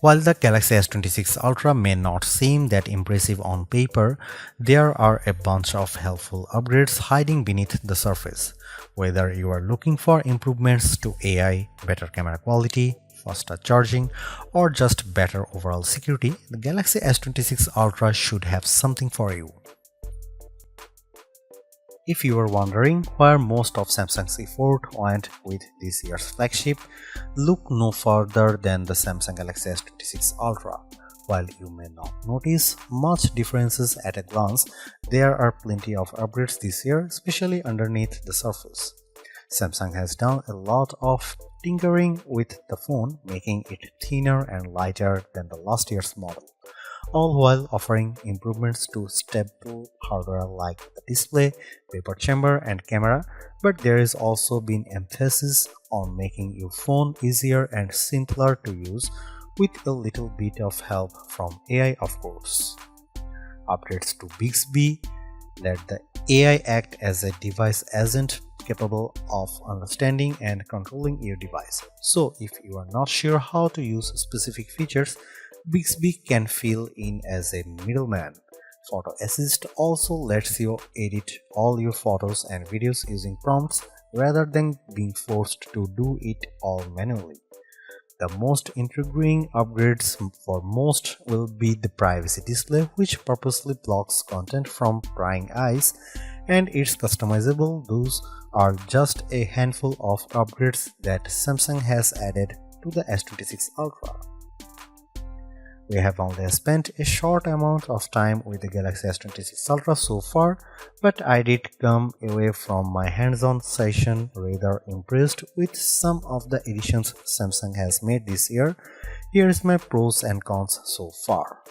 While the Galaxy S26 Ultra may not seem that impressive on paper, there are a bunch of helpful upgrades hiding beneath the surface. Whether you are looking for improvements to AI, better camera quality, faster charging, or just better overall security, the Galaxy S26 Ultra should have something for you. If you are wondering where most of Samsung's effort went with this year's flagship, look no further than the Samsung Galaxy S26 Ultra. While you may not notice much differences at a glance, there are plenty of upgrades this year, especially underneath the surface. Samsung has done a lot of tinkering with the phone, making it thinner and lighter than the last year's model, all while offering improvements to staple hardware like the display, vapor chamber, and camera. But there is also been emphasis on making your phone easier and simpler to use, with a little bit of help from AI, of course. Updates to Bixby let the AI act as a device agent capable of understanding and controlling your device. So if you are not sure how to use specific features, Bixby can fill in as a middleman. Photo Assist also lets you edit all your photos and videos using prompts rather than being forced to do it all manually. The most intriguing upgrades for most will be the privacy display, which purposely blocks content from prying eyes, and it's customizable. Those are just a handful of upgrades that Samsung has added to the S26 Ultra. We have only spent a short amount of time with the Galaxy S26 Ultra so far, but I did come away from my hands-on session rather impressed with some of the additions Samsung has made this year. Here is my pros and cons so far.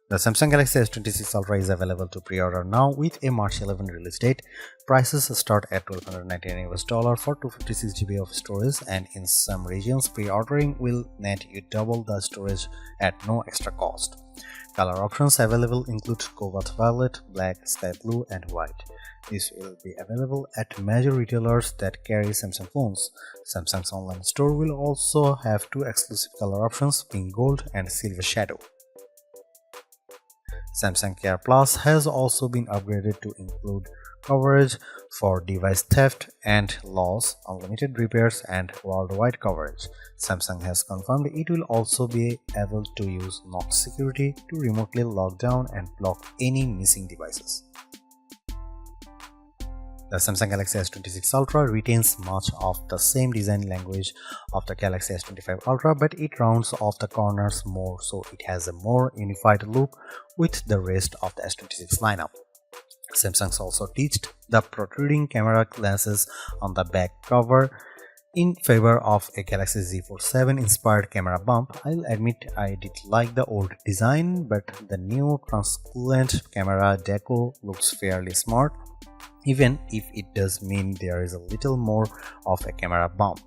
The Samsung Galaxy S26 Ultra is available to pre-order now with a March 11 release date. Prices start at $1,299 for 256GB of storage, and in some regions pre-ordering will net you double the storage at no extra cost. Color options available include cobalt violet, black, sky blue, and white. This will be available at major retailers that carry Samsung phones. Samsung's online store will also have two exclusive color options, pink gold and silver shadow. Samsung Care Plus has also been upgraded to include coverage for device theft and loss, unlimited repairs, and worldwide coverage. Samsung has confirmed it will also be able to use Knox security to remotely lock down and block any missing devices. The Samsung Galaxy S26 Ultra retains much of the same design language of the Galaxy S25 Ultra, but it rounds off the corners more, so it has a more unified look with the rest of the S26 lineup. Samsung also ditched the protruding camera glasses on the back cover in favor of a Galaxy Z Fold 7 inspired camera bump. I'll admit I did like the old design, but the new translucent camera deco looks fairly smart, even if it does mean there is a little more of a camera bump.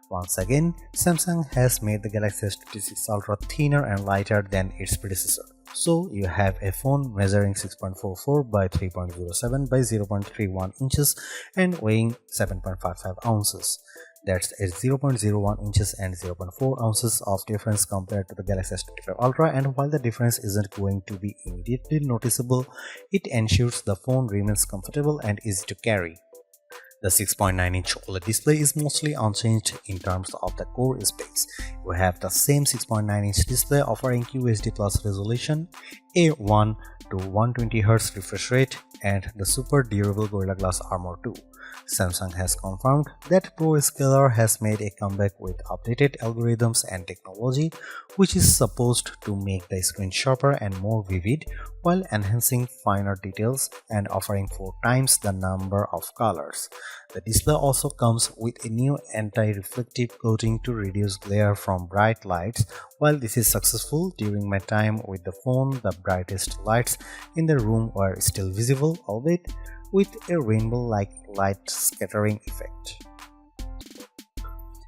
Once again, Samsung has made the Galaxy S26 Ultra thinner and lighter than its predecessor. So you have a phone measuring 6.44 by 3.07 by 0.31 inches and weighing 7.55 ounces. That's a 0.01 inches and 0.4 ounces of difference compared to the Galaxy S25 Ultra, and while the difference isn't going to be immediately noticeable, it ensures the phone remains comfortable and easy to carry. The 6.9-inch OLED display is mostly unchanged in terms of the core space. We have the same 6.9-inch display offering QHD+ resolution, a 1 to 120Hz refresh rate, and the super durable Gorilla Glass Armor 2. Samsung has confirmed that ProScaler has made a comeback with updated algorithms and technology, which is supposed to make the screen sharper and more vivid while enhancing finer details and offering 4 times the number of colors. The display also comes with a new anti-reflective coating to reduce glare from bright lights. While this is successful, during my time with the phone, the brightest lights in the room were still visible, albeit with a rainbow-like light scattering effect.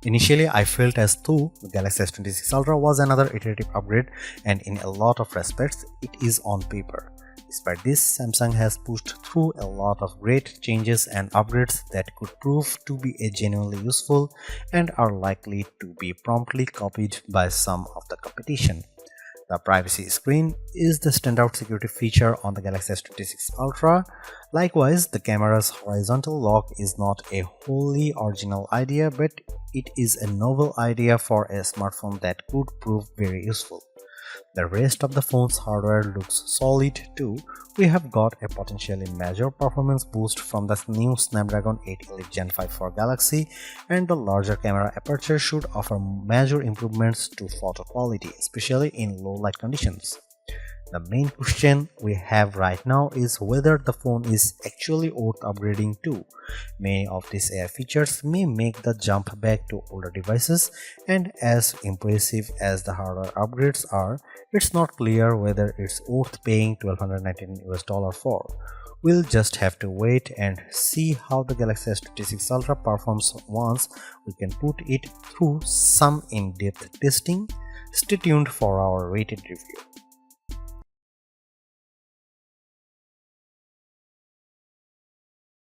Initially, I felt as though the Galaxy S26 Ultra was another iterative upgrade, and in a lot of respects, it is on paper. Despite this, Samsung has pushed through a lot of great changes and upgrades that could prove to be genuinely useful and are likely to be promptly copied by some of the competition. The privacy screen is the standout security feature on the Galaxy S26 Ultra. Likewise, the camera's horizontal lock is not a wholly original idea, but it is a novel idea for a smartphone that could prove very useful. The rest of the phone's hardware looks solid too. We have got a potentially major performance boost from the new Snapdragon 8 Elite Gen 5 for Galaxy, and the larger camera aperture should offer major improvements to photo quality, especially in low light conditions. The main question we have right now is whether the phone is actually worth upgrading to. Many of these AI features may make the jump back to older devices, and as impressive as the hardware upgrades are, it's not clear whether it's worth paying $1,219 for. We'll just have to wait and see how the Galaxy S26 Ultra performs once we can put it through some in-depth testing. Stay tuned for our rated review.